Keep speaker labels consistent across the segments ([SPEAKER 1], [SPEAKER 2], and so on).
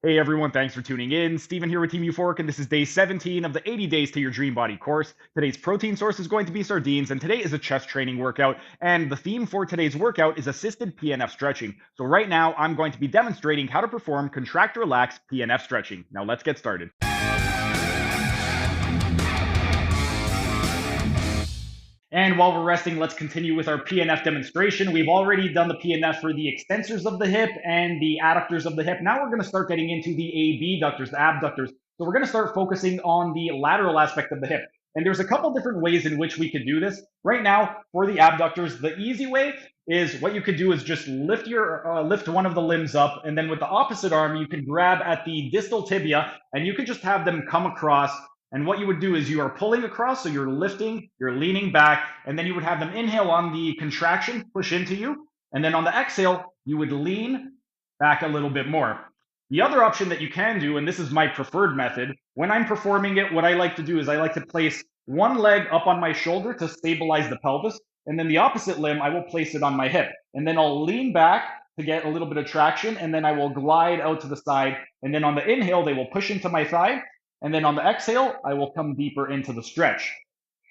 [SPEAKER 1] Hey everyone, thanks for tuning in. Steven here with Team Euphoric, and this is day 17 of the 80 Days to Your Dream Body course. Today's protein source is going to be sardines, and today is a chest training workout. And the theme for today's workout is assisted PNF stretching. So right now, I'm going to be demonstrating how to perform contract relax PNF stretching. Now let's get started. And while we're resting, let's continue with our PNF demonstration. We've already done the PNF for the extensors of the hip and the adductors of the hip. Now we're going to start getting into the abductors, the abductors. So we're going to start focusing on the lateral aspect of the hip. And there's a couple different ways in which we could do this. Right now, for the abductors, the easy way is what you could do is just lift one of the limbs up, and then with the opposite arm, you can grab at the distal tibia, and you could just have them come across. And what you would do is you are pulling across, so you're lifting, you're leaning back, and then you would have them inhale on the contraction, push into you. And then on the exhale, you would lean back a little bit more. The other option that you can do, and this is my preferred method, when I'm performing it, what I like to do is I like to place one leg up on my shoulder to stabilize the pelvis. And then the opposite limb, I will place it on my hip. And then I'll lean back to get a little bit of traction. And then I will glide out to the side. And then on the inhale, they will push into my thigh. And then on the exhale, I will come deeper into the stretch.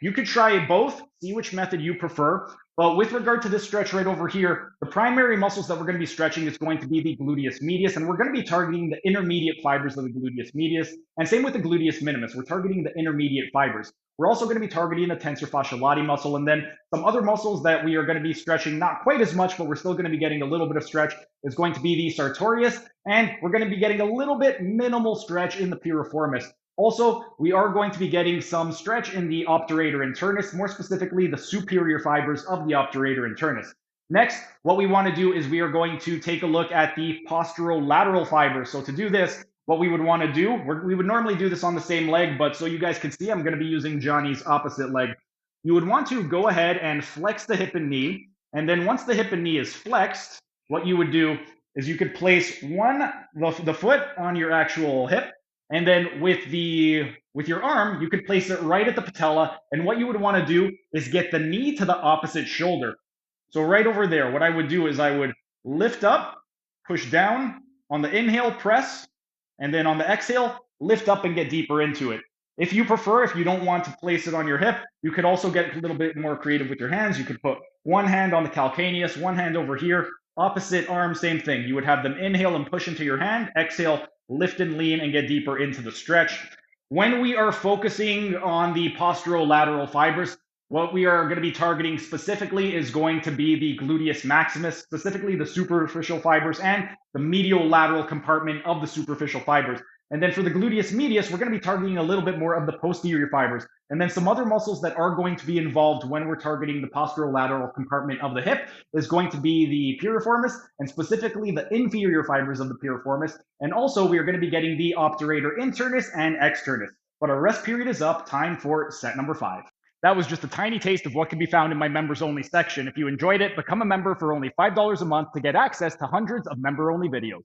[SPEAKER 1] You could try both, see which method you prefer. But with regard to this stretch right over here, the primary muscles that we're going to be stretching is going to be the gluteus medius, and we're going to be targeting the intermediate fibers of the gluteus medius. And same with the gluteus minimus, we're targeting the intermediate fibers. We're also going to be targeting the tensor fascia latae muscle, and then some other muscles that we are going to be stretching, not quite as much, but we're still going to be getting a little bit of stretch, is going to be the sartorius, and we're going to be getting a little bit minimal stretch in the piriformis. Also, we are going to be getting some stretch in the obturator internus, more specifically the superior fibers of the obturator internus. Next, what we want to do is we are going to take a look at the posterolateral fibers. So to do this, what we would want to do, we would normally do this on the same leg, but so you guys can see, I'm going to be using Johnny's opposite leg. You would want to go ahead and flex the hip and knee. And then once the hip and knee is flexed, what you would do is you could place the foot on your actual hip. And then with your arm, you could place it right at the patella. And what you would want to do is get the knee to the opposite shoulder. So right over there, what I would do is I would lift up, push down, on the inhale, press, and then on the exhale, lift up and get deeper into it. If you prefer, if you don't want to place it on your hip, you could also get a little bit more creative with your hands. You could put one hand on the calcaneus, one hand over here, opposite arm, same thing. You would have them inhale and push into your hand, exhale, lift and lean and get deeper into the stretch. When we are focusing on the posterolateral fibers, what we are going to be targeting specifically is going to be the gluteus maximus, specifically the superficial fibers and the medial lateral compartment of the superficial fibers. And then for the gluteus medius, we're going to be targeting a little bit more of the posterior fibers. And then some other muscles that are going to be involved when we're targeting the posterolateral compartment of the hip is going to be the piriformis, and specifically the inferior fibers of the piriformis. And also we are going to be getting the obturator internus and externus. But our rest period is up. Time for set number 5. That was just a tiny taste of what can be found in my members only section. If you enjoyed it, become a member for only $5 a month to get access to hundreds of member only videos.